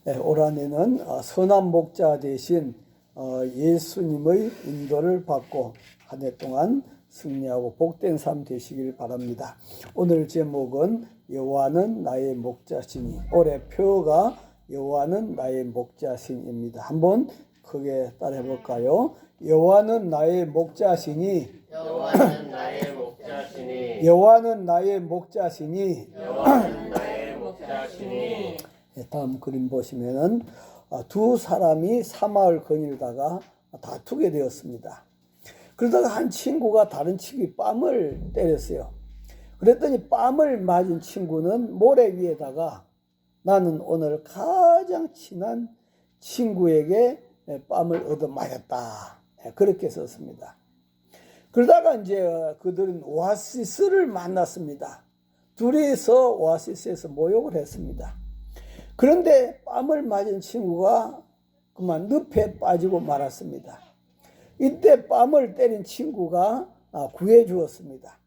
올 한해는 선한 목자 대신 예수님의 인도를 받고 한 해 동안 승리하고 복된 삶 되시길 바랍니다. 오늘 제목은 여호와는 나의 목자시니, 올해 표어가 여호와는 나의 목자신입니다. 한번 크게 따라해 볼까요? 여호와는 나의 목자시니, 여호와는 나의 목자시니, 여호와는 나의 목자시니. 여호와는 나의 목자시니. 다음 그림 보시면은 두 사람이 사마을 거닐다가 다투게 되었습니다. 그러다가 한 친구가 다른 친구의 뺨을 때렸어요. 그랬더니 뺨을 맞은 친구는 모래 위에다가 나는 오늘 가장 친한 친구에게 뺨을 얻어맞았다, 그렇게 썼습니다. 그러다가 이제 그들은 오아시스를 만났습니다. 둘이서 오아시스에서 모욕을 했습니다. 그런데 뺨을 맞은 친구가 그만 늪에 빠지고 말았습니다. 이때 뺨을 때린 친구가 구해 주었습니다.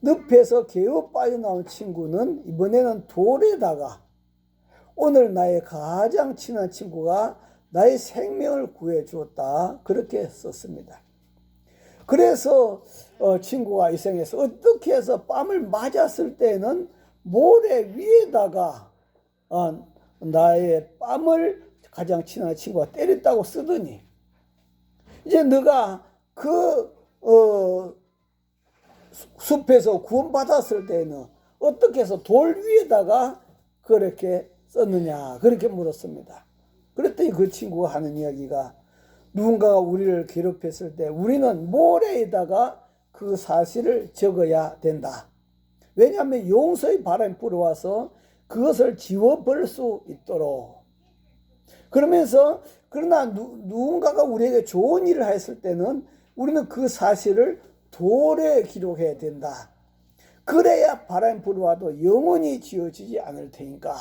늪에서 개어 빠져나온 친구는 이번에는 돌에다가 오늘 나의 가장 친한 친구가 나의 생명을 구해 주었다, 그렇게 썼습니다. 그래서 친구가 이 생에서 어떻게 해서 뺨을 맞았을 때는 모래 위에다가 나의 뺨을 가장 친한 친구가 때렸다고 쓰더니, 이제 너가 그 숲에서 구원받았을 때는 어떻게 해서 돌 위에다가 그렇게 썼느냐, 그렇게 물었습니다. 그랬더니 그 친구가 하는 이야기가, 누군가가 우리를 괴롭혔을 때 우리는 모래에다가 그 사실을 적어야 된다. 왜냐하면 용서의 바람이 불어와서 그것을 지워버릴 수 있도록. 그러면서 그러나 누군가가 우리에게 좋은 일을 했을 때는 우리는 그 사실을 돌에 기록해야 된다. 그래야 바람이 불어와도 영원히 지워지지 않을 테니까.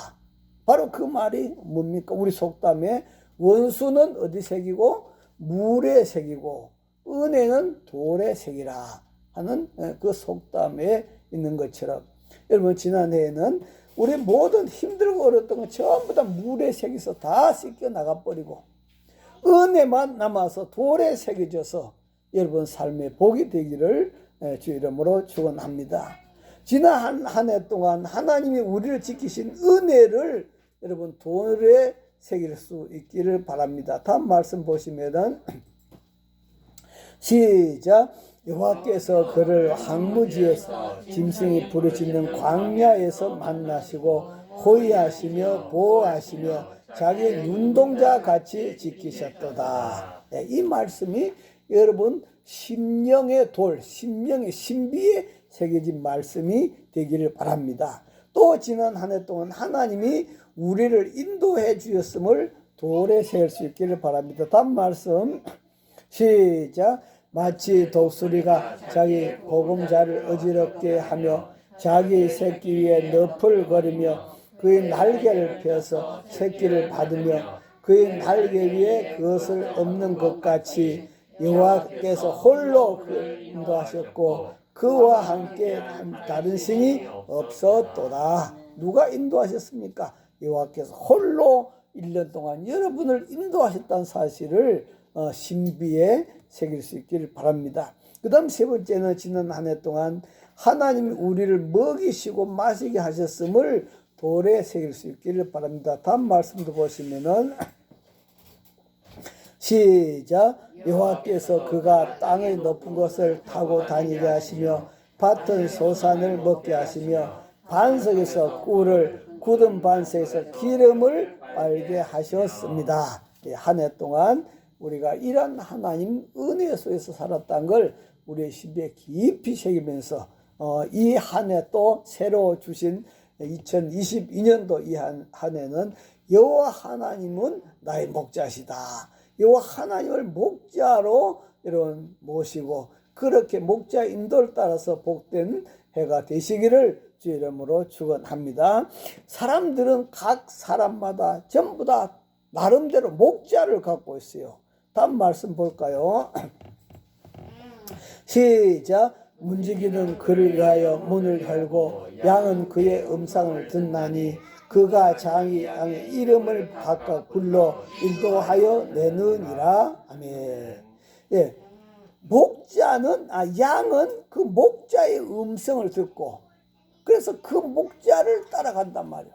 바로 그 말이 뭡니까? 우리 속담에 원수는 어디 새기고 물에 새기고 은혜는 돌에 새기라 하는 그 속담에 있는 것처럼, 여러분 지난해에는 우리 모든 힘들고 어려웠던 건 전부 다 물에 새겨서 다 씻겨 나가버리고 은혜만 남아서 돌에 새겨져서 여러분 삶의 복이 되기를 주 이름으로 축원합니다. 지난 한 해 동안 하나님이 우리를 지키신 은혜를 여러분 돌에 새길 수 있기를 바랍니다. 다음 말씀 보시면은 시작. 여호와께서 그를 황무지에서 짐승이 부르짖는 광야에서 만나시고 호위하시며 보호하시며 자기 눈동자 같이 지키셨도다. 이 말씀이 여러분 심령의 돌, 심령의 신비에 새겨진 말씀이 되기를 바랍니다. 또 지난 한 해 동안 하나님이 우리를 인도해 주셨음을 돌에 새길 수 있기를 바랍니다. 다음 말씀 시작. 마치 독수리가 자기 보금자를 어지럽게 하며 자기 새끼 위에 너풀거리며 그의 날개를 펴서 새끼를 받으며 그의 날개 위에 그것을 엎는 것 같이 여호와께서 홀로 그를 인도하셨고 그와 함께 다른 신이 없었도다. 누가 인도하셨습니까? 여호와께서 홀로 1년 동안 여러분을 인도하셨다는 사실을 신비에 새길 수 있기를 바랍니다. 그 다음 세 번째는 지난 한 해 동안 하나님이 우리를 먹이시고 마시게 하셨음을 돌에 새길 수 있기를 바랍니다. 다음 말씀도 보시면은 시작. 여호와께서 그가 땅의 높은 곳을 타고 다니게 하시며 밭은 소산을 먹게 하시며 반석에서 꿀을 굳은 반석에서 기름을 빨게 하셨습니다. 한 해 동안 우리가 이런 하나님 은혜 속에서 살았다는 걸 우리의 신비에 깊이 새기면서 이 한 해 또 새로 주신 2022년도 이 한 해는 여호와 하나님은 나의 목자시다. 여호와 하나님을 목자로 여러분 모시고 그렇게 목자 인도를 따라서 복된 해가 되시기를 주 이름으로 축원합니다. 사람들은 각 사람마다 전부 다 나름대로 목자를 갖고 있어요. 다음 말씀 볼까요? 시작. 문지기는 그를 위하여 문을 열고 양은 그의 음성을 듣나니 그가 장이 양의 이름을 각각 불러 인도하여 내느니라. 아멘. 예, 목자는 양은 그 목자의 음성을 듣고 그래서 그 목자를 따라간단 말이에요.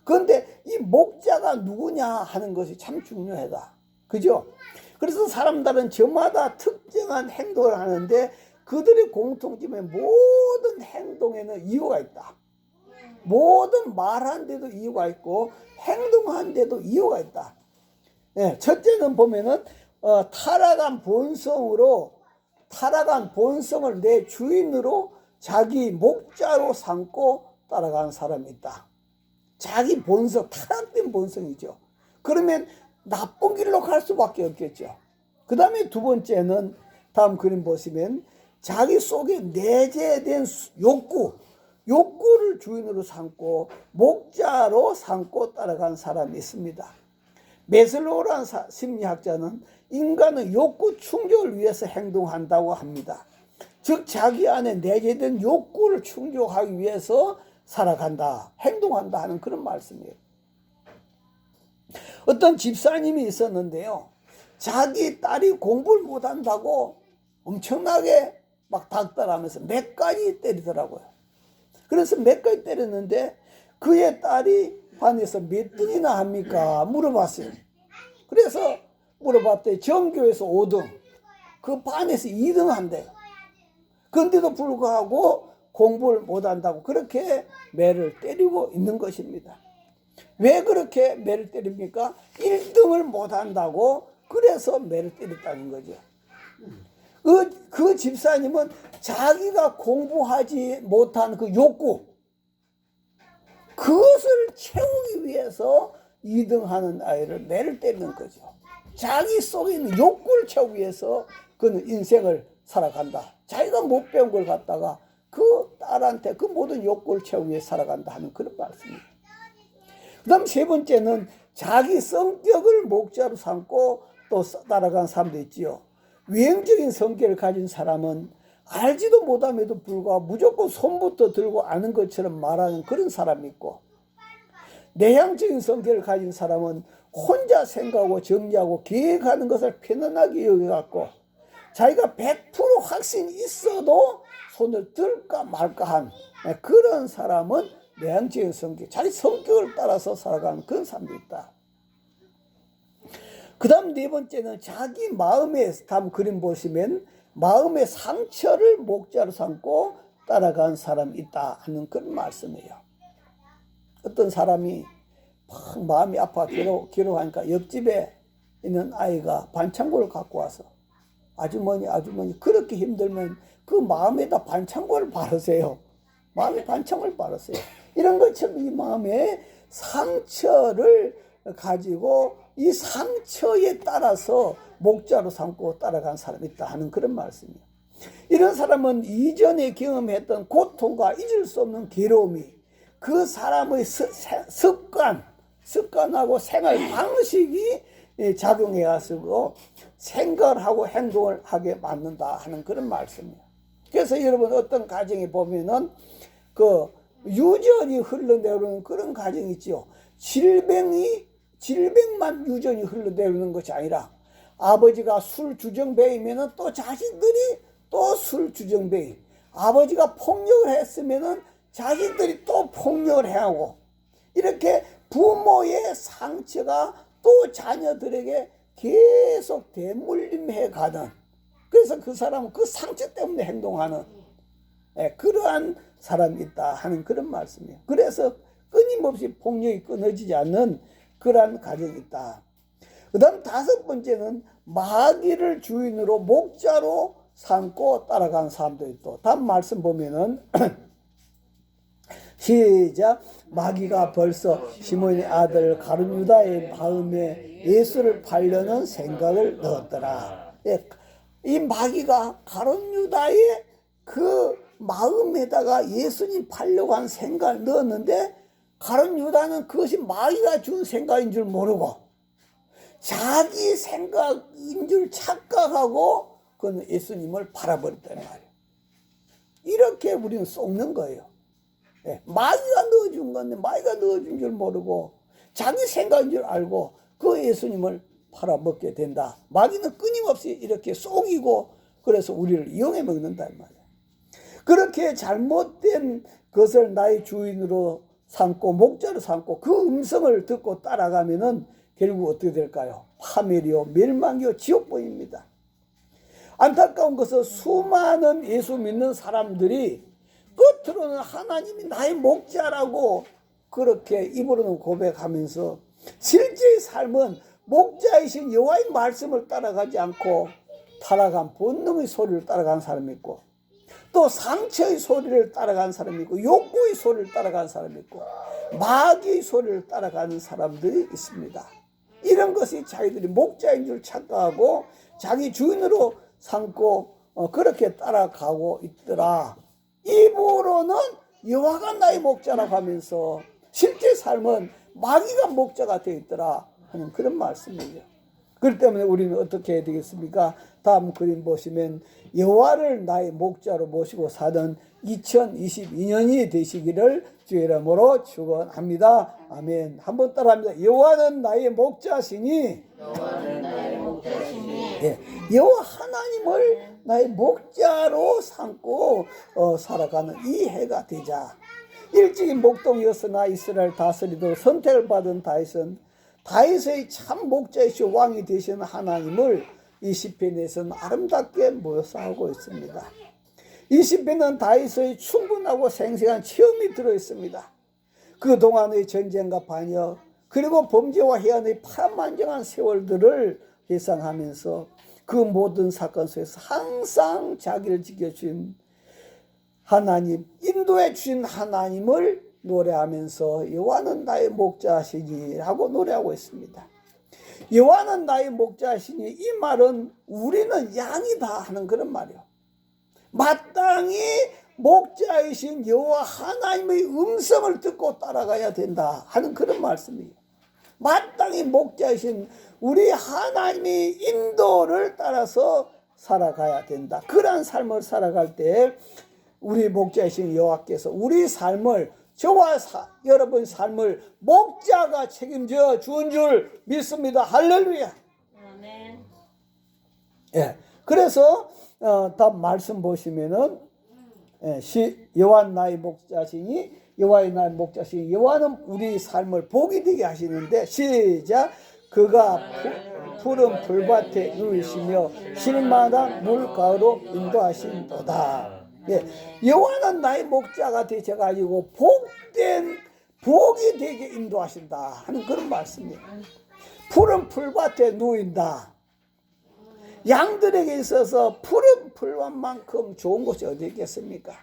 그런데 이 목자가 누구냐 하는 것이 참 중요하다. 그죠? 그래서 사람들은 저마다 특정한 행동을 하는데 그들의 공통점의 모든 행동에는 이유가 있다. 모든 말한 데도 이유가 있고 행동한 데도 이유가 있다. 네, 첫째는 보면은 타락한 본성을 내 주인으로 자기 목자로 삼고 따라가는 사람이 있다. 자기 본성, 타락된 본성이죠. 그러면 나쁜 길로 갈 수밖에 없겠죠. 그 다음에 두 번째는 다음 그림 보시면 자기 속에 내재된 욕구를 주인으로 삼고 목자로 삼고 따라가는 사람이 있습니다. 메슬로우라는 심리학자는 인간은 욕구 충족을 위해서 행동한다고 합니다. 즉 자기 안에 내재된 욕구를 충족하기 위해서 살아간다, 행동한다 하는 그런 말씀이에요. 어떤 집사님이 있었는데요. 자기 딸이 공부를 못한다고 엄청나게 막 닥달하면서 몇 가지 때리더라고요. 그래서 몇 가지 때렸는데 그의 딸이 반에서 몇 등이나 합니까? 물어봤어요. 그래서 물어봤더니 전교에서 5등, 그 반에서 2등 한대요. 그런데도 불구하고 공부를 못한다고 그렇게 매를 때리고 있는 것입니다. 왜 그렇게 매를 때립니까? 1등을 못한다고 그래서 매를 때렸다는 거죠. 그 집사님은 자기가 공부하지 못한 그 욕구, 그것을 채우기 위해서 2등하는 아이를 매를 때리는 거죠. 자기 속에 있는 욕구를 채우기 위해서 그는 인생을 살아간다. 자기가 못 배운 걸 갖다가 그 딸한테 그 모든 욕구를 채우기 위해 살아간다 하는 그런 말씀입니다. 그 다음 세 번째는 자기 성격을 목자로 삼고 또 따라가는 사람도 있지요. 외형적인 성격을 가진 사람은 알지도 못함에도 불구하고 무조건 손부터 들고 아는 것처럼 말하는 그런 사람이 있고, 내향적인 성격을 가진 사람은 혼자 생각하고 정리하고 계획하는 것을 편안하게 여겨갖고 자기가 100% 확신이 있어도 손을 들까 말까 한 그런 사람은 내향적인 성격, 자기 성격을 따라서 살아가는 그런 사람도 있다. 그 다음 네 번째는 자기 마음에, 다음 그림 보시면 마음의 상처를 목자로 삼고 따라간 사람이 있다 하는 그런 말씀이에요. 어떤 사람이 막 마음이 아파 괴로워하니까 옆집에 있는 아이가 반창고를 갖고 와서 아주머니 그렇게 힘들면 그 마음에다 반창고를 바르세요. 마음에 반창고를 바르세요. 이런 것처럼 이 마음에 상처를 가지고 이 상처에 따라서 목자로 삼고 따라간 사람이 있다 하는 그런 말씀이에요. 이런 사람은 이전에 경험했던 고통과 잊을 수 없는 괴로움이 그 사람의 습관하고 생활 방식이 작용해가지고 생각을 하고 행동을 하게 만든다 하는 그런 말씀이에요. 그래서 여러분 어떤 가정에 보면은 그 유전이 흘러내려오는 그런 가정이 있죠. 질병만 유전이 흘러내려오는 것이 아니라 아버지가 술 주정뱅이면은 또 자식들이 또 술 주정뱅이, 아버지가 폭력을 했으면은 자식들이 또 폭력을 해하고, 이렇게 부모의 상처가 또 자녀들에게 계속 대물림해 가는, 그래서 그 사람은 그 상처 때문에 행동하는 그러한 사람이 있다 하는 그런 말씀이에요. 그래서 끊임없이 폭력이 끊어지지 않는 그러한 가정이 있다. 그 다음 다섯 번째는 마귀를 주인으로 목자로 삼고 따라가는 사람도 있고, 다음 말씀 보면은 시작. 마귀가 벌써 시몬의 아들 가룟 유다의 마음에 예수를 팔려는 생각을 넣었더라. 이 마귀가 가룟 유다의 그 마음에다가 예수님 팔려고 한 생각을 넣었는데, 가룟 유다는 그것이 마귀가 준 생각인 줄 모르고 자기 생각인 줄 착각하고 그는 예수님을 팔아버렸단 말이에요. 이렇게 우리는 속는 거예요. 예, 마귀가 넣어준 건데 마귀가 넣어준 줄 모르고 자기 생각인 줄 알고 그 예수님을 팔아먹게 된다. 마귀는 끊임없이 이렇게 속이고 그래서 우리를 이용해 먹는다 이 말이야. 그렇게 잘못된 것을 나의 주인으로 삼고 목자로 삼고 그 음성을 듣고 따라가면은 결국 어떻게 될까요? 파멸이요 멸망이요 지옥보입니다. 안타까운 것은 수많은 예수 믿는 사람들이 겉으로는 하나님이 나의 목자라고 그렇게 입으로는 고백하면서 실제의 삶은 목자이신 여호와의 말씀을 따라가지 않고 타락한 본능의 소리를 따라가는 사람이 있고 또 상처의 소리를 따라가는 사람이 있고 욕구의 소리를 따라가는 사람이 있고 마귀의 소리를 따라가는 사람들이 있습니다. 이런 것이 자기들이 목자인 줄 착각하고 자기 주인으로 삼고 그렇게 따라가고 있더라. 입으로는 여호와가 나의 목자라고 하면서 실제 삶은 마귀가 목자가 되어 있더라 하는 그런 말씀이에요. 그렇기 때문에 우리는 어떻게 해야 되겠습니까? 다음 그림 보시면 여호와를 나의 목자로 모시고 사는 2022년이 되시기를 주의 이름으로 축원합니다. 아멘. 한번 따라합니다. 여호와는 나의 목자시니 여호와는 나의 목자시니 예, 여호와 하나님을 나의 목자로 삼고 살아가는 이 해가 되자. 일찍이 목동이었으나 이스라엘 다스리도록 선택을 받은 다윗의 참 목자이시오 왕이 되시는 하나님을 이 시편에서는 아름답게 묘사하고 있습니다. 이 시편은 다윗의 충분하고 생생한 체험이 들어있습니다. 그동안의 전쟁과 반역 그리고 범죄와 해안의 파란만장한 세월들을 회상하면서 그 모든 사건 속에서 항상 자기를 지켜주신 하나님, 인도해 주신 하나님을 노래하면서 여호와는 나의 목자시니 하고 노래하고 있습니다. 여호와는 나의 목자시니 이 말은 우리는 양이다 하는 그런 말이에요. 마땅히 목자이신 여호와 하나님의 음성을 듣고 따라가야 된다 하는 그런 말씀이에요. 마땅히 목자이신 우리 하나님의 인도를 따라서 살아가야 된다. 그러한 삶을 살아갈 때 우리 목자이신 여호와께서 우리 삶을 저와 여러분 삶을 목자가 책임져 준 줄 믿습니다. 할렐루야. 아멘. 예. 그래서 다음 말씀 보시면은 여호와 나의 목자시니 여호와의 나의 목자시니 여호와는 우리 삶을 복이 되게 하시는데 시작. 그가 푸른 풀밭에 누이시며 쉴만한 물가로 인도하신도다. 예, 여호와는 나의 목자가 되셔가지고 복이 되게 인도하신다 하는 그런 말씀이에요. 푸른 풀밭에 누인다. 양들에게 있어서 푸른 풀밭만큼 좋은 곳이 어디 있겠습니까?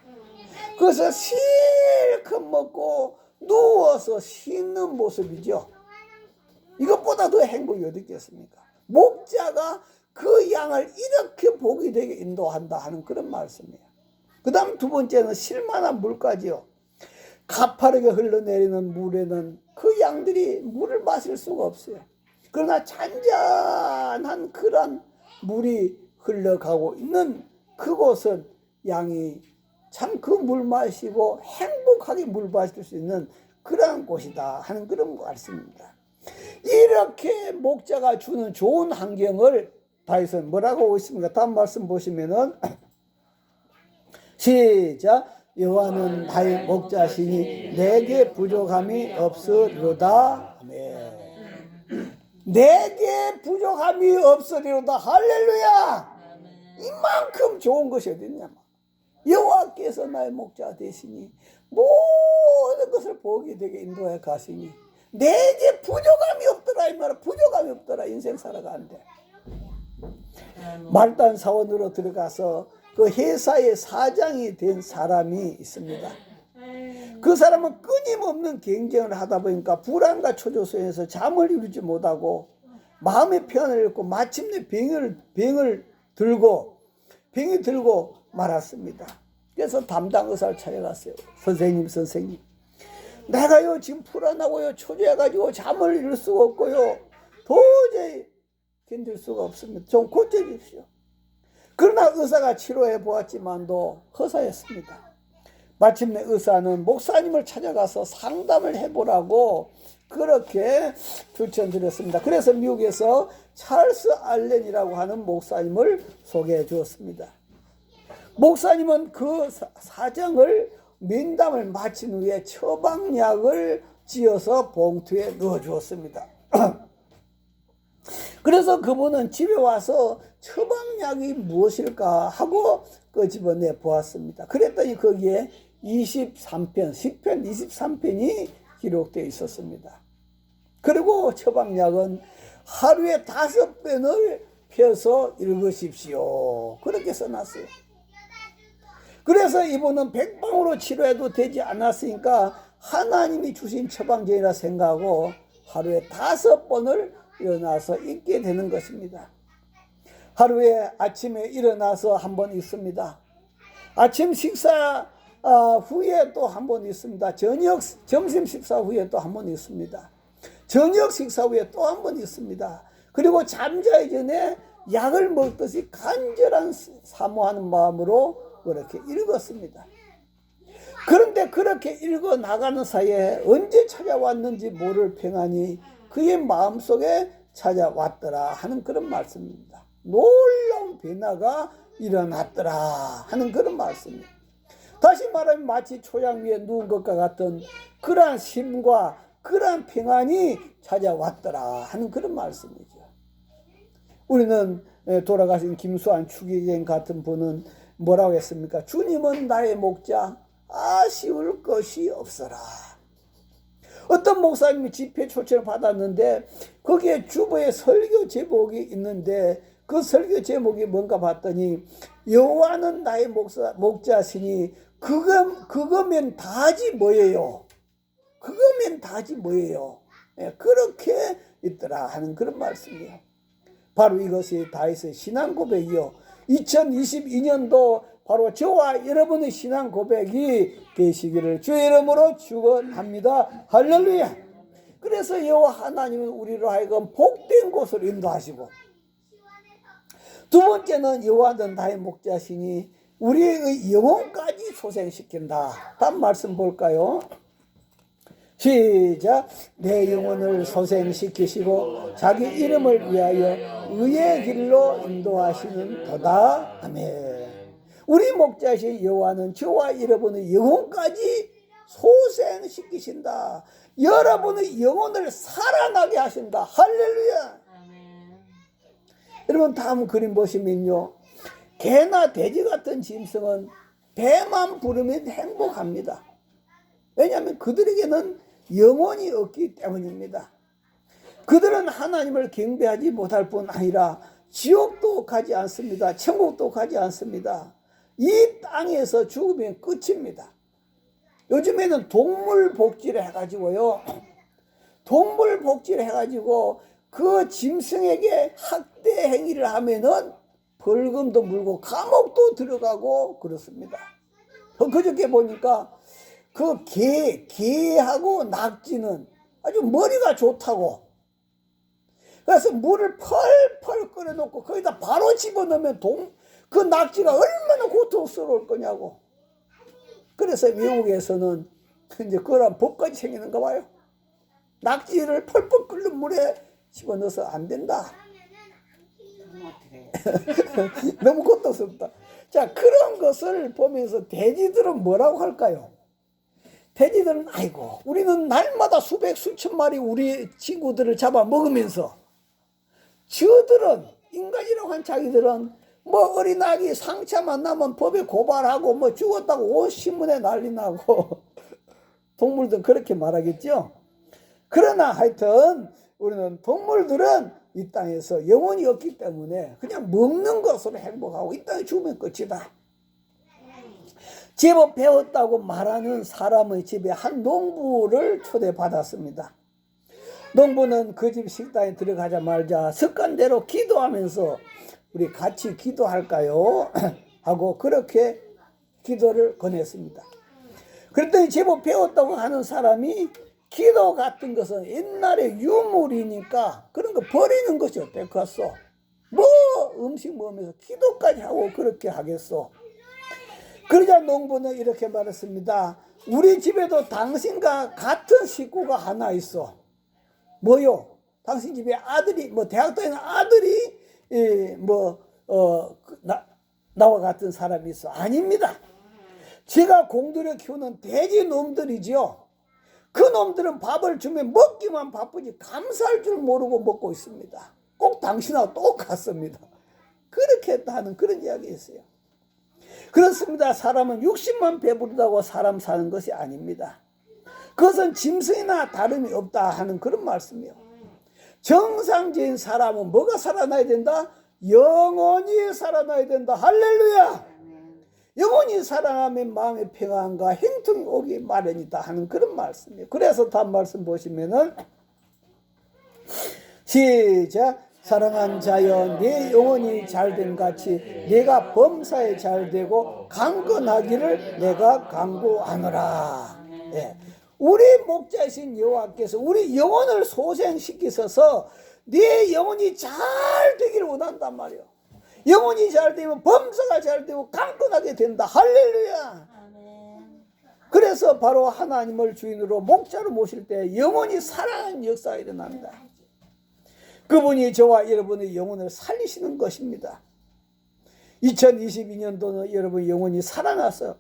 그래서 실컷 먹고 누워서 쉬는 모습이죠. 이것보다 더 행복이 어디 있겠습니까? 목자가 그 양을 이렇게 복이 되게 인도한다 하는 그런 말씀이에요. 그 다음 두 번째는 쉴만한 물가지요. 가파르게 흘러내리는 물에는 그 양들이 물을 마실 수가 없어요. 그러나 잔잔한 그런 물이 흘러가고 있는 그곳은 양이 참 그 물 마시고 행복하게 물 마실 수 있는 그런 곳이다 하는 그런 말씀입니다. 이렇게 목자가 주는 좋은 환경을 다윗은 뭐라고 하고 있습니까? 다음 말씀 보시면은 시작. 여호와는 나의 목자시니 내게 부족함이 없으리로다. 아멘. 내게 부족함이 없으리로다. 할렐루야. 이만큼 좋은 것이 어딨냐. 여호와께서 나의 목자 되시니 모든 것을 복이 되게 인도해 가시니 내게 부족함이 없더라. 이 말은 부족함이 없더라. 인생 살아가는데 말단 사원으로 들어가서 그 회사의 사장이 된 사람이 있습니다. 그 사람은 끊임없는 경쟁을 하다 보니까 불안과 초조 속에서 잠을 이루지 못하고 마음의 편을 잃고 마침내 병이 들고 말았습니다. 그래서 담당 의사를 찾아갔어요. 선생님 내가요 지금 불안하고요 초조해가지고 잠을 이룰 수가 없고요 도저히 견딜 수가 없습니다. 좀 고쳐주십시오. 그러나 의사가 치료해 보았지만도 허사였습니다. 마침내 의사는 목사님을 찾아가서 상담을 해보라고 그렇게 추천드렸습니다. 그래서 미국에서 찰스 알렌이라고 하는 목사님을 소개해 주었습니다. 목사님은 그 사정을 면담을 마친 후에 처방약을 지어서 봉투에 넣어 주었습니다. 그래서 그분은 집에 와서 처방약이 무엇일까 하고 끄집어내 보았습니다. 그랬더니 거기에 23편, 10편 23편이 기록되어 있었습니다. 그리고 처방약은 하루에 5편을 펴서 읽으십시오. 그렇게 써놨어요. 그래서 이분은 백방으로 치료해도 되지 않았으니까 하나님이 주신 처방전이라 생각하고 하루에 5번을 일어나서 읽게 되는 것입니다. 하루에 아침에 일어나서 한 번 읽습니다. 아침 식사 후에 또 한 번 읽습니다. 점심 식사 후에 또 한 번 읽습니다. 저녁 식사 후에 또 한 번 읽습니다. 그리고 잠자기 전에 약을 먹듯이 간절한 사모하는 마음으로 그렇게 읽었습니다. 그런데 그렇게 읽어 나가는 사이에 언제 찾아왔는지 모를 평안이 그의 마음속에 찾아왔더라 하는 그런 말씀입니다. 놀라운 변화가 일어났더라 하는 그런 말씀입니다. 다시 말하면 마치 초장 위에 누운 것과 같은 그러한 심과 그러한 평안이 찾아왔더라 하는 그런 말씀이죠. 우리는 돌아가신 김수환 추기경 같은 분은 뭐라고 했습니까? 주님은 나의 목자, 아쉬울 것이 없어라. 어떤 목사님이 집회 초청을 받았는데 거기에 주보에 설교 제목이 있는데 그 설교 제목이 뭔가 봤더니 여호와는 나의 목자시니 그거면 다지 뭐예요? 그거면 다지 뭐예요? 그렇게 있더라 하는 그런 말씀이에요. 바로 이것이 다윗의 신앙 고백이요. 2022년도 바로 저와 여러분의 신앙 고백이 되시기를 주의 이름으로 축원합니다. 할렐루야. 그래서 여호와 하나님은 우리로 하여금 복된 곳으로 인도하시고, 두 번째는 여호와는 나의 목자시니 우리의 영혼까지 소생시킨다. 다음 말씀 볼까요? 시작. 내 영혼을 소생시키시고 자기 이름을 위하여 의의 길로 인도하시는 도다. 아멘. 우리 목자신 여호와는 저와 여러분의 영혼까지 소생시키신다. 여러분의 영혼을 살아나게 하신다. 할렐루야. 아멘. 여러분 다음 그림 보시면요, 개나 돼지 같은 짐승은 배만 부르면 행복합니다. 왜냐하면 그들에게는 영혼이 없기 때문입니다. 그들은 하나님을 경배하지 못할 뿐 아니라 지옥도 가지 않습니다. 천국도 가지 않습니다. 이 땅에서 죽으면 끝입니다. 요즘에는 동물 복지를 해가지고요, 동물 복지를 해가지고 그 짐승에게 학대 행위를 하면은 벌금도 물고 감옥도 들어가고 그렇습니다. 그저께 보니까 그 개하고 낙지는 아주 머리가 좋다고, 그래서 물을 펄펄 끓여놓고 거기다 바로 집어넣으면 그 낙지가 얼마나 고통스러울 거냐고. 그래서 미국에서는 이제 그런 법까지 생기는가 봐요. 낙지를 펄펄 끓는 물에 집어넣어서 안 된다. 너무 고통스럽다. 자, 그런 것을 보면서 돼지들은 뭐라고 할까요? 돼지들은 아이고 우리는 날마다 수백 수천 마리 우리 친구들을 잡아 먹으면서, 저들은 인간이라고 한 자기들은 뭐 어린아기 상처만 나면 법에 고발하고 뭐 죽었다고 온 신문에 난리 나고 동물들은 그렇게 말하겠죠. 그러나 하여튼 우리는 동물들은 이 땅에서 영혼이 없기 때문에 그냥 먹는 것으로 행복하고 이 땅에 죽으면 끝이다. 제법 배웠다고 말하는 사람의 집에 한 농부를 초대받았습니다. 농부는 그 집 식당에 들어가자마자 습관대로 기도하면서 우리 같이 기도할까요? 하고 그렇게 기도를 권했습니다. 그랬더니 제법 배웠다고 하는 사람이 기도 같은 것은 옛날에 유물이니까 그런 거 버리는 것이 어땠겠어? 뭐 음식 먹으면서 기도까지 하고 그렇게 하겠어? 그러자 농부는 이렇게 말했습니다. 우리 집에도 당신과 같은 식구가 하나 있어. 뭐요? 당신 집에 아들이 뭐 대학 다니는 아들이 나와 같은 사람이 있어. 아닙니다. 제가 공들여 키우는 돼지 놈들이지요. 그 놈들은 밥을 주면 먹기만 바쁘지 감사할 줄 모르고 먹고 있습니다. 꼭 당신하고 똑같습니다. 그렇게 했다는 그런 이야기였어요. 그렇습니다. 사람은 육신만 배부르다고 사람 사는 것이 아닙니다. 그것은 짐승이나 다름이 없다 하는 그런 말씀이에요. 정상적인 사람은 뭐가 살아나야 된다? 영원히 살아나야 된다. 할렐루야! 영원히 살아나면 마음의 평안과 행통이 오기 마련이다 하는 그런 말씀이에요. 그래서 다음 말씀 보시면은 시작. 사랑한 자여 내 영혼이 잘된 같이 내가 범사에 잘되고 강건하기를 내가 간구하노라. 예. 우리 목자이신 여호와께서 우리 영혼을 소생시키셔서 네 영혼이 잘 되기를 원한단 말이에요. 영혼이 잘 되면 범사가 잘 되고 강건하게 된다. 할렐루야. 그래서 바로 하나님을 주인으로 목자로 모실 때 영혼이 살아나는 역사가 일어납니다. 그분이 저와 여러분의 영혼을 살리시는 것입니다. 2022년도는 여러분 영혼이 살아나서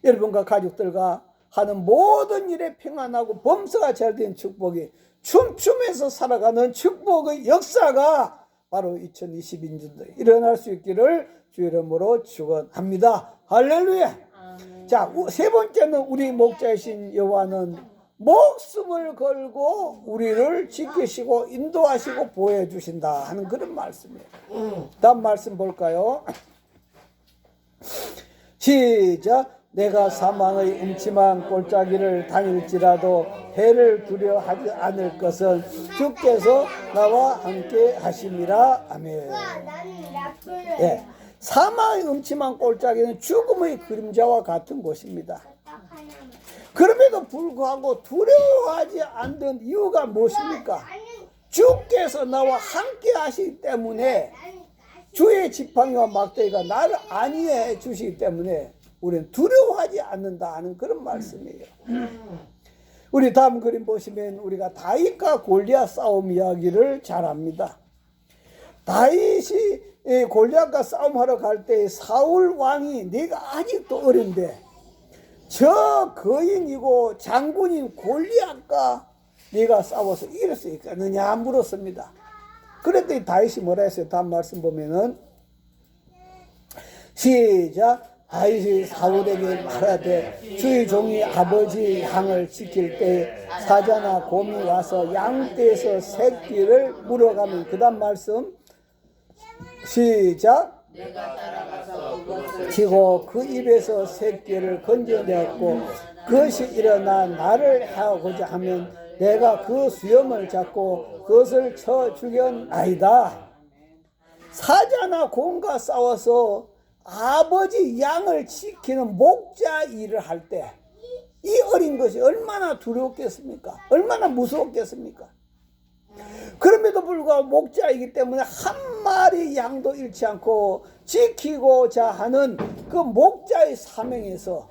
여러분과 가족들과 하는 모든 일에 평안하고 범사가 잘 된 축복이 춤추면서 살아가는 축복의 역사가 바로 2022년도에 일어날 수 있기를 주 이름으로 축원합니다. 할렐루야. 자, 세 번째는 우리 목자이신 여호와는 목숨을 걸고 우리를 지키시고 인도하시고 보호해 주신다 하는 그런 말씀이에요. 다음 말씀 볼까요? 시작. 내가 사망의 음침한 골짜기를 다닐지라도 해를 두려워하지 않을 것은 주께서 나와 함께 하심이라. 아멘. 예, 사망의 음침한 골짜기는 죽음의 그림자와 같은 곳입니다. 그럼에도 불구하고 두려워하지 않는 이유가 무엇입니까? 주께서 나와 함께 하시기 때문에 주의 지팡이와 막대기가 나를 안위해 주시기 때문에 우리는 두려워하지 않는다 하는 그런 말씀이에요. 우리 다음 그림 보시면 우리가 다윗과 골리앗 싸움 이야기를 잘 압니다. 다윗이 골리앗과 싸움하러 갈 때 사울 왕이 네가 아직도 어린데 저 거인이고 장군인 골리앗과 네가 싸워서 이길 수 있겠느냐 물었습니다. 그랬더니 다윗이 뭐라 했어요? 다음 말씀 보면은 시작. 다윗이 사울에게 말하되 주의 종이 아버지 양을 지킬 때 사자나 곰이 와서 양떼에서 새끼를 물어가면 그 다음 말씀 시작. 치고 그 입에서 새끼를 건져내었고 그것이 일어나 나를 해하고자 하면 내가 그 수염을 잡고 그것을 쳐 죽였나이다. 사자나 곰과 싸워서 아버지 양을 지키는 목자 일을 할 때 이 어린 것이 얼마나 두렵겠습니까? 얼마나 무서웠겠습니까? 그럼에도 불구하고 목자이기 때문에 한 마리 양도 잃지 않고 지키고자 하는 그 목자의 사명에서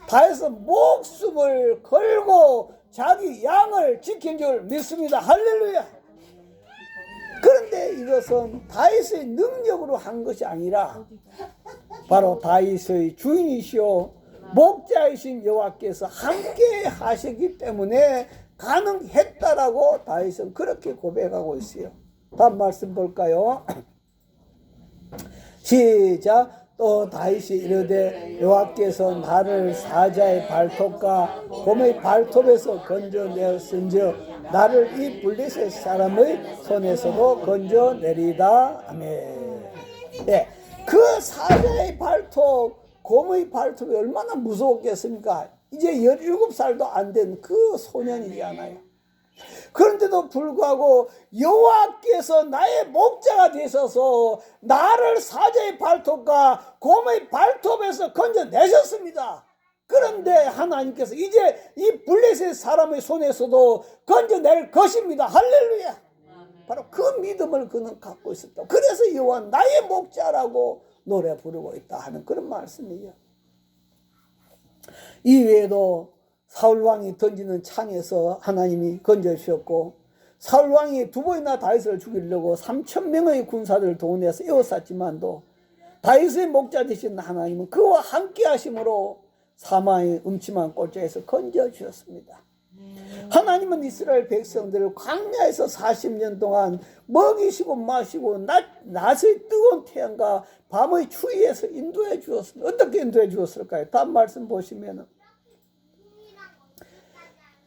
다윗은 목숨을 걸고 자기 양을 지킨 줄 믿습니다. 할렐루야. 그런데 이것은 다윗의 능력으로 한 것이 아니라 바로 다윗의 주인이시오 목자이신 여호와께서 함께 하시기 때문에 가능했다라고 다윗은 그렇게 고백하고 있어요. 다음 말씀 볼까요? 시작. 또 다윗이 이르되 여호와께서 나를 사자의 발톱과 곰의 발톱에서 건져내었은즉 나를 이 블레셋 사람의 손에서도 건져내리다. 아멘. 예, 그 사자의 발톱, 곰의 발톱이 얼마나 무서웠겠습니까? 이제 17살도 안 된 그 소년이잖아요. 그런데도 불구하고 여호와께서 나의 목자가 되셔서 나를 사자의 발톱과 곰의 발톱에서 건져내셨습니다. 그런데 하나님께서 이제 이 블레셋 사람의 손에서도 건져낼 것입니다. 할렐루야. 바로 그 믿음을 그는 갖고 있었다. 그래서 여호와 나의 목자라고 노래 부르고 있다 하는 그런 말씀이에요. 이외에도 사울왕이 던지는 창에서 하나님이 건져주셨고, 사울왕이 두 번이나 다윗을 죽이려고 3,000명의 군사들을 동원해서 에워쌌지만도 다윗의 목자 되신 하나님은 그와 함께 하심으로 사마의 음침한 골짜기에서 건져주셨습니다. 하나님은 이스라엘 백성들을 광야에서 40년 동안 먹이시고 마시고 낮의 뜨거운 태양과 밤의 추위에서 인도해 주었습니다. 어떻게 인도해 주었을까요? 다음 말씀 보시면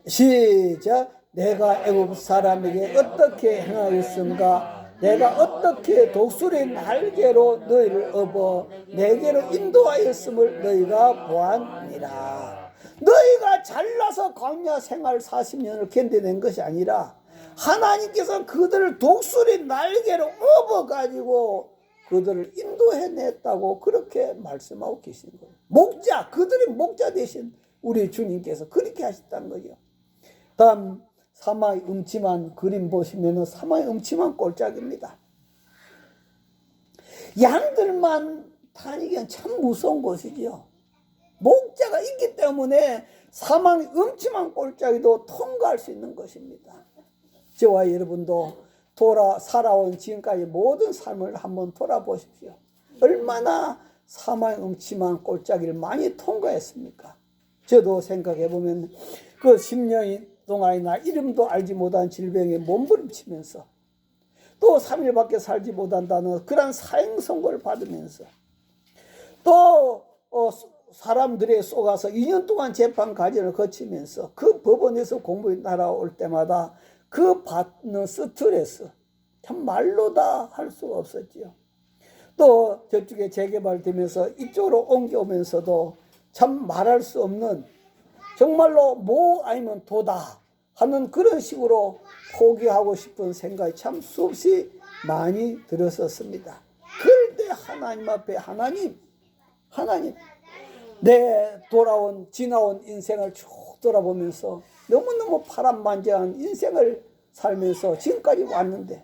시작. 내가 애굽 사람에게 어떻게 행하였은가? 내가 어떻게 독수리 날개로 너희를 업어 내게로 인도하였음을 너희가 보았니라. 너희가 잘나서 광야 생활 40년을 견뎌낸 것이 아니라 하나님께서 그들을 독수리 날개로 업어가지고 그들을 인도해냈다고 그렇게 말씀하고 계신 거예요. 목자, 그들의 목자 되신 우리 주님께서 그렇게 하셨다는 거죠. 다음 사마의 음침한 그림 보시면 사마의 음침한 골짜기입니다. 양들만 다니기엔 참 무서운 곳이지요. 목자가 있기 때문에 사망의 음침한 골짜기도 통과할 수 있는 것입니다. 저와 여러분도 살아온 지금까지 모든 삶을 한번 돌아보십시오. 얼마나 사망의 음침한 골짜기를 많이 통과했습니까? 저도 생각해보면 그 10년 동안이나 이름도 알지 못한 질병에 몸부림치면서 또 3일밖에 살지 못한다는 그런 사형 선고를 받으면서 또 사람들에 쏘가서 2년 동안 재판 과정을 거치면서 그 법원에서 공부에 날아올 때마다 그 받는 스트레스 참 말로 다 할 수가 없었지요. 또 저쪽에 재개발되면서 이쪽으로 옮겨오면서도 참 말할 수 없는 정말로 뭐 아니면 도다 하는 그런 식으로 포기하고 싶은 생각이 참 수없이 많이 들었었습니다. 그럴 때 하나님 앞에 하나님 내 지나온 인생을 쭉 돌아보면서 너무너무 파란만장한 인생을 살면서 지금까지 왔는데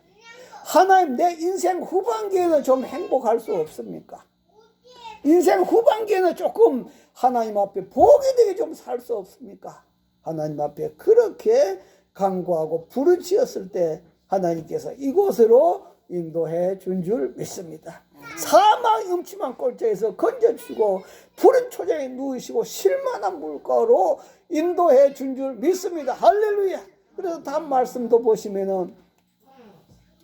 하나님 내 인생 후반기에는 좀 행복할 수 없습니까? 인생 후반기에는 조금 하나님 앞에 복이 되게 좀 살 수 없습니까? 하나님 앞에 그렇게 간구하고 부르짖었을 때 하나님께서 이곳으로 인도해 준 줄 믿습니다. 사망 음침한 골짜기에서 건져주시고 푸른 초장에 누우시고 쉴만한 물가로 인도해 준 줄 믿습니다. 할렐루야. 그래서 다음 말씀도 보시면은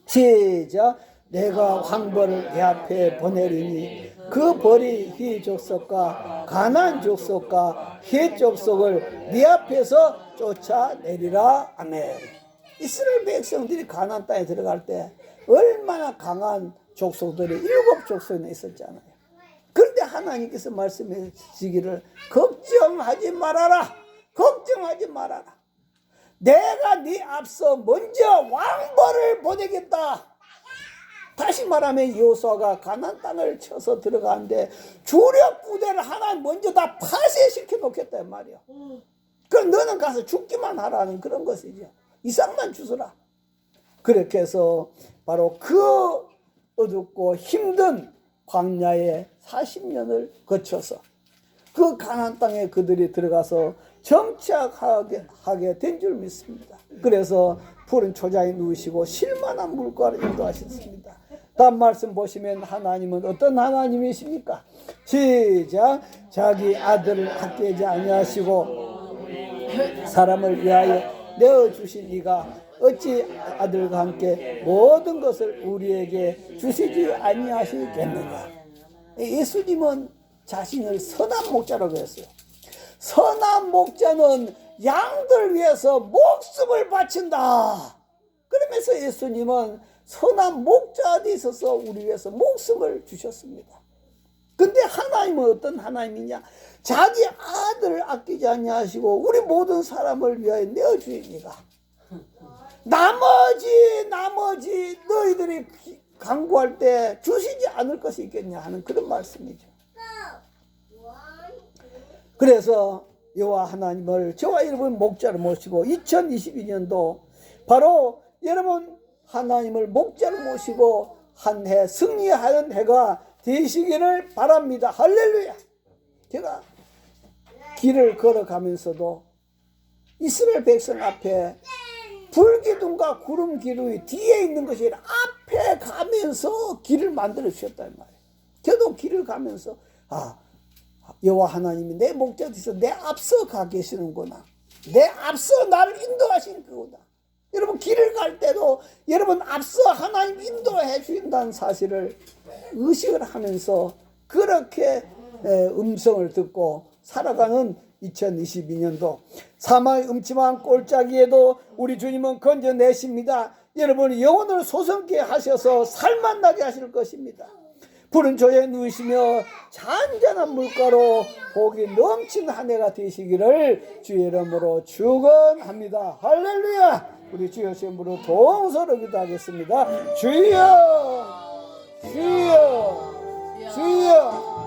시작. 내가 황벌을 내 앞에 보내리니 그 벌이 희 족속과 가나안 족속과 헷 족속을 네 앞에서 쫓아내리라. 아멘. 이스라엘 백성들이 가나안 땅에 들어갈 때 얼마나 강한 족속들이 7족속이나 있었잖아요. 그런데 하나님께서 말씀해 주시기를 걱정하지 말아라. 걱정하지 말아라. 내가 네 앞서 먼저 왕벌을 보내겠다. 다시 말하면 여호수아가 가나안 땅을 쳐서 들어가는데 주력 부대를 하나 먼저 다 파쇄시켜 놓겠다 말이야. 그럼 너는 가서 죽기만 하라는 그런 것이죠. 이상만 주소라. 그렇게 해서 바로 그 어둡고 힘든 광야에 40년을 거쳐서 그 가나안 땅에 그들이 들어가서 정착하게 된 줄 믿습니다. 그래서 푸른 초장에 누우시고 쉴만한 물가를 인도하셨습니다. 다음 말씀 보시면 하나님은 어떤 하나님이십니까? 시작. 자기 아들을 아끼지 아니하시고 사람을 위하여 내어주신 이가 어찌 아들과 함께 모든 것을 우리에게 주시지 아니하시겠느냐. 예수님은 자신을 선한 목자라고 했어요. 선한 목자는 양들 위해서 목숨을 바친다. 그러면서 예수님은 선한 목자에 있어서 우리 위해서 목숨을 주셨습니다. 근데 하나님은 어떤 하나님이냐? 자기 아들을 아끼지 아니하시고 우리 모든 사람을 위하여 내어주니까 나머지 너희들이 간구할 때 주시지 않을 것이 있겠냐 하는 그런 말씀이죠. 그래서 여호와 하나님을 저와 여러분 목자로 모시고 2022년도 바로 여러분 하나님을 목자로 모시고 한 해 승리하는 해가 되시기를 바랍니다. 할렐루야. 제가 길을 걸어가면서도 이스라엘 백성 앞에 불기둥과 구름 기둥이 뒤에 있는 것이 아니라 앞에 가면서 길을 만들어 주셨단 말이에요. 저도 길을 가면서 여호와 하나님이 내 목자 되셔서 내 앞서 가 계시는구나. 내 앞서 나를 인도하신 그구나. 여러분 길을 갈 때도 여러분 앞서 하나님 인도해 주신다는 사실을 의식을 하면서 그렇게 음성을 듣고 살아가는 2022년도 사망의 음침한 골짜기에도 우리 주님은 건져내십니다. 여러분 영혼을 소성케 하셔서 살만나게 하실 것입니다. 푸른 조에 누우시며 잔잔한 물가로 복이 넘치는 한 해가 되시기를 주의 이름으로 축원합니다. 할렐루야. 우리 주여 이름으로 동서로 기도하겠습니다. 주여 주여 주여.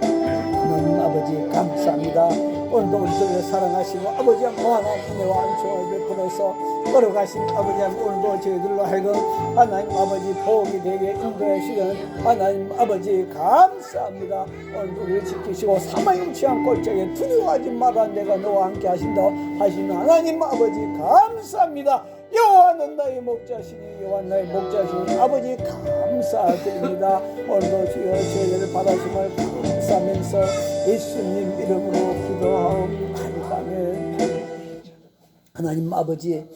하나님 아버지 감사합니다. 오늘도 우리들을 사랑하시고 아버지 무한한 은혜와 안총을 베풀어서 걸어가신 아버지 오늘도 저희들로 하여금 하나님 아버지 복이 되게 인도해 주시는 하나님 아버지 감사합니다. 오늘도 우리를 지키시고 사망의 음침한 골짜기에 두려워하지 마라 내가 너와 함께 하신다 하시는 하나님 아버지 감사합니다. 여호와는 나의 목자시니 여호와 나의 목자시니 아버지 감사드립니다. 오늘도 주여 저희를 받아주심을 감사하면서 예수님 이름으로 기도하옵나이다. 아멘. 하나님 아버지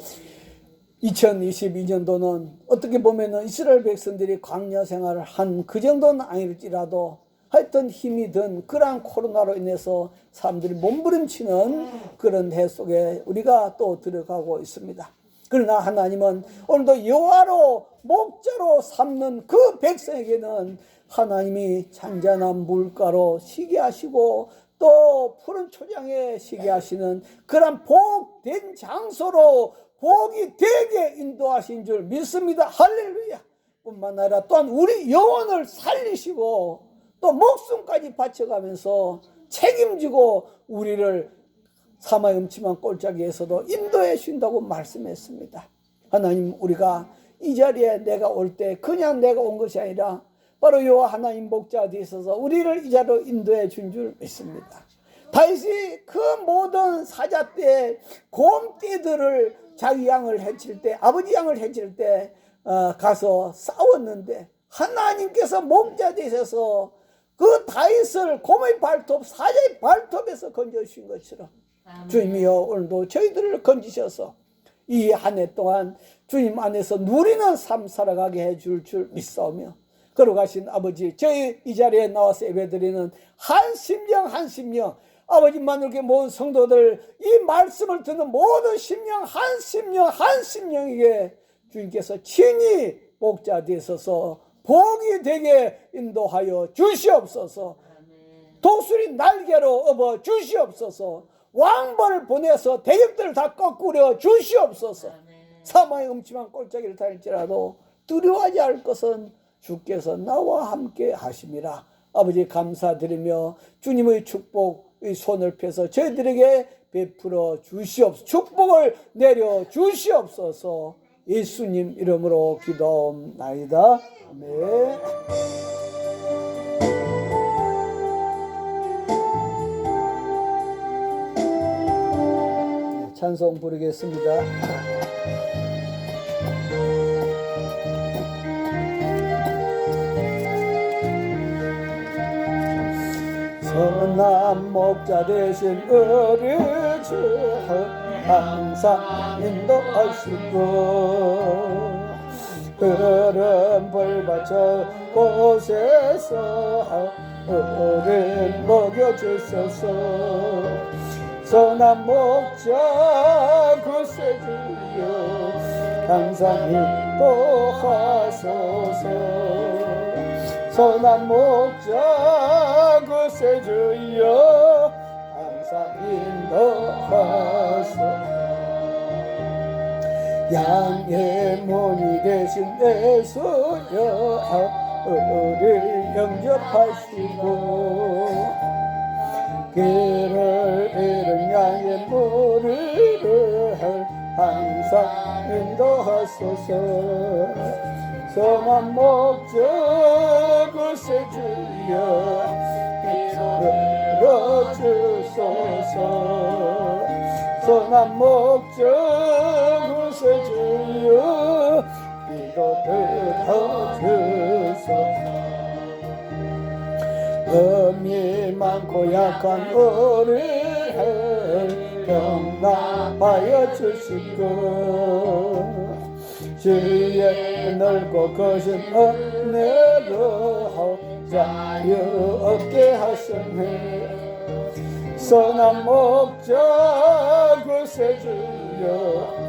2022년도는 어떻게 보면 이스라엘 백성들이 광야 생활을 한 그 정도는 아닐지라도 하여튼 힘이 든 그러한 코로나로 인해서 사람들이 몸부림치는 그런 해 속에 우리가 또 들어가고 있습니다. 그러나 하나님은 오늘도 여호와로 목자로 삼는 그 백성에게는 하나님이 잔잔한 물가로 쉬게 하시고 또 푸른 초장에 쉬게 하시는 그런 복된 장소로 복이 되게 인도하신 줄 믿습니다. 할렐루야. 뿐만 아니라 또한 우리 영혼을 살리시고 또 목숨까지 바쳐가면서 책임지고 우리를 사망의 음침한 골짜기에서도 인도해 주신다고 말씀했습니다. 하나님 우리가 이 자리에 내가 올 때 그냥 내가 온 것이 아니라 바로 여호와 하나님 목자 되셔서 우리를 이 자리로 인도해 준 줄 믿습니다. 다윗이 그 모든 사자 때 곰떼들을 자기 양을 해칠 때 아버지 양을 해칠 때 가서 싸웠는데 하나님께서 목자 되셔서 그 다윗을 곰의 발톱 사자의 발톱에서 건져주신 것처럼 주님이여 오늘도 저희들을 건지셔서 이 한 해 동안 주님 안에서 누리는 삶 살아가게 해줄 줄 믿사오며 걸어가신 아버지 저희 이 자리에 나와서 예배드리는 한 심령 한 심령 아버지만 이렇게 모든 성도들 이 말씀을 듣는 모든 심령 한 심령 한 심령에게 주님께서 친히 목자 되셔서 복이 되게 인도하여 주시옵소서. 독수리 날개로 업어 주시옵소서. 왕벌을 보내서 대적들을 다 꺾으려 주시옵소서. 사망의 음침한 골짜기를 다닐지라도 두려워하지 않을 것은 주께서 나와 함께 하심이라. 아버지 감사드리며 주님의 축복의 손을 펴서 저희들에게 베풀어 주시옵소서. 축복을 내려 주시옵소서. 예수님 이름으로 기도하옵나이다. 아멘. 찬송 부르겠습니다. 선한 목자 되신 우리 주 항상 인도하시고 그런 벌 받쳐 곳에서 우리 먹여주소서. 선한 목자 구세주여 항상 인도하소서. 선한 목자 구세주여 항상 인도하소서. 양의 문이 되신 예수여 우리를 영접하시고 길을 잃은 양의 무리를 항상 인도하소서. 선한 목자 구세주여 주소서. 선한 목적 구세주여 이루어 주소서. 범이 많고 약한 우리를 병나하여 주시고 주의 넓고 거신 은혜로 자유 얻게 하셨네. 선한 목적 구세주여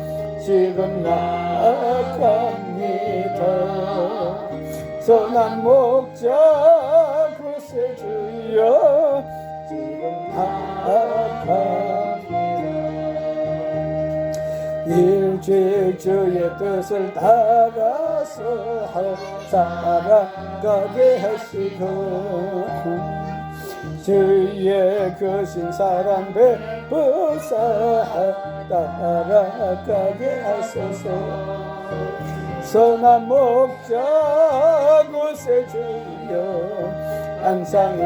지금 나아갑니다. 선한 목적 구세주여 지금 나아갑니다. 일주일 주의 뜻을 따라서 살아가게 하시고 주의 거신 사랑 베푸사 따라가게 하소서. 선한 목적 구세주여 항상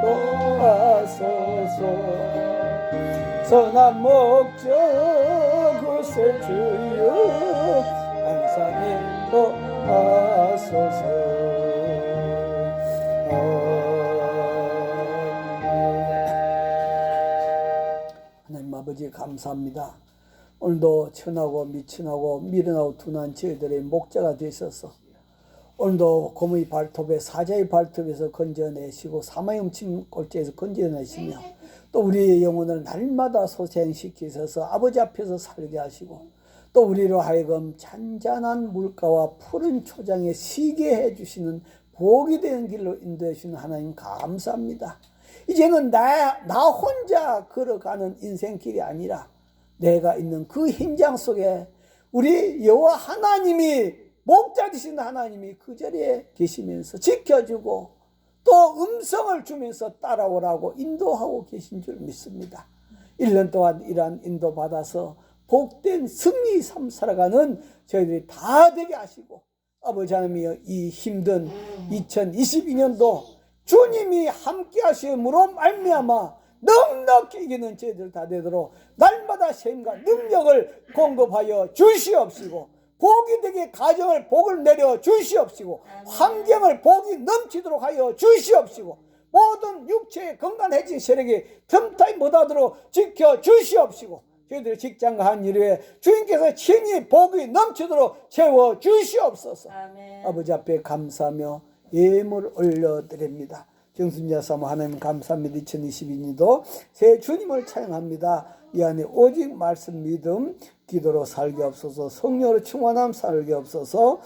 인도하소서. 선한 목적 구세주여 항상 인도하소서. 하나님 아버지 감사합니다. 오늘도 천하고 미천하고 미련하고 둔한 저희들의 목자가 되셔서 오늘도 곰의 발톱에 사자의 발톱에서 건져내시고 사마의 훔친 꼴찌에서 건져내시며 또 우리의 영혼을 날마다 소생시키셔서 아버지 앞에서 살게 하시고 또 우리로 하여금 잔잔한 물가와 푸른 초장에 쉬게 해주시는 복이 되는 길로 인도해 주시는 하나님 감사합니다. 이제는 나 혼자 걸어가는 인생길이 아니라 내가 있는 그 힘장 속에 우리 여호와 하나님이 목자 되신 하나님이 그 자리에 계시면서 지켜주고 또 음성을 주면서 따라오라고 인도하고 계신 줄 믿습니다. 1년 동안 이러한 인도 받아서 복된 승리 삶 살아가는 저희들이 다 되게 하시고 아버지 하나님이여 이 힘든 2022년도 주님이 함께 하심으로 말미암아 넉넉히 이기는 저희들 다 되도록 날마다 힘과 능력을 공급하여 주시옵시고 복이 되게 가정을 복을 내려 주시옵시고 환경을 복이 넘치도록 하여 주시옵시고 모든 육체의 건강해진 세력이 틈타임 못하도록 지켜 주시옵시고 저희들의 직장과 한 일에 주님께서 친히 복이 넘치도록 채워 주시옵소서. 아멘. 아버지 앞에 감사하며 예물 올려드립니다. 정순자 사모 하나님 감사합니다. 2022년도 새 주님을 찬양합니다. 이 안에 오직 말씀 믿음 기도로 살게 없어서 성령으로 충만함 살게 없어서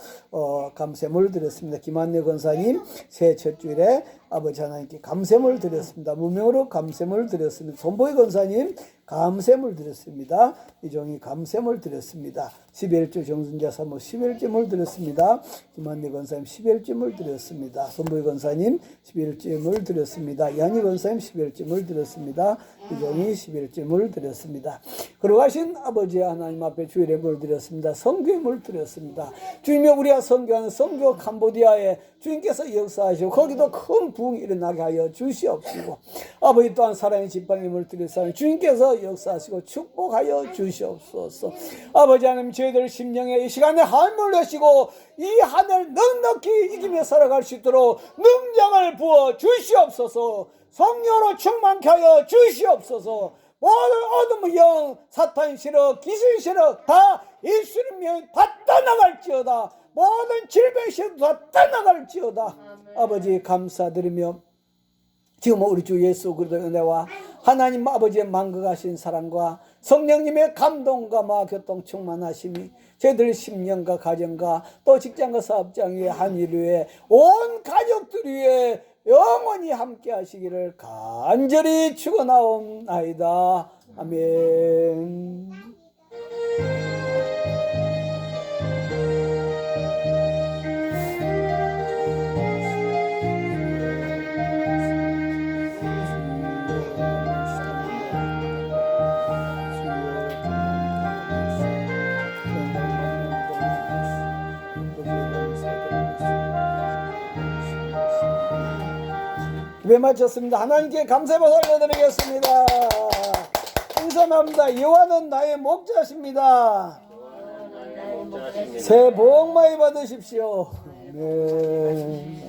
감사물 드렸습니다. 김한여 권사님 새 첫 주일에 아버지 하나님께 감사물 드렸습니다. 무명으로 감사물 드렸습니다. 손보희 권사님 감사물 드렸습니다. 이종이 감사물 드렸습니다. 11주 정순자 사모 11주물 드렸습니다. 김한여 권사님 11주물 드렸습니다. 손보희 권사님 11주물 드렸습니다. 양희 권사님 11주물 드렸습니다. 이종이 11주물 드렸습니다. 걸어가신 아버지 하나님 앞에 주일에 물 드렸습니다. 성교에 물 드렸습니다. 주님이 우리가 성교하는 성교 캄보디아에 주님께서 역사하시고 거기도 큰 부흥이 일어나게 하여 주시옵시고 아버지 또한 사랑의 지팡이 물 드렸사니 주님께서 역사하시고 축복하여 주시옵소서. 아버지 하나님 저희들 심령에 이 시간에 한물 내시고 이 하늘 넉넉히 이기며 살아갈 수 있도록 능력을 부어 주시옵소서. 성령으로 충만케 하여 주시옵소서. 모든 어둠의 영 사탄 싫어 기술 싫어 다 예수님 명이 다 떠나갈지어다. 모든 질병 싫어 다 떠나갈지어다. 아버지 감사드리며 지금 우리 주 예수 그리스도의 은혜와 하나님 아버지의 만극하신 사랑과 성령님의 감동과 교통 충만하심이 저희들 심령과 가정과 또 직장과 사업장 위에 한 일 위에 온 가족들 위에 영원히 함께 하시기를 간절히 축원하옵나이다. 아멘. 입에 마쳤습니다. 하나님께 감사의 박수 올려드리겠습니다. 인사합니다. 여호와는 나의 목자십니다. 새해 복 많이 받으십시오. 네.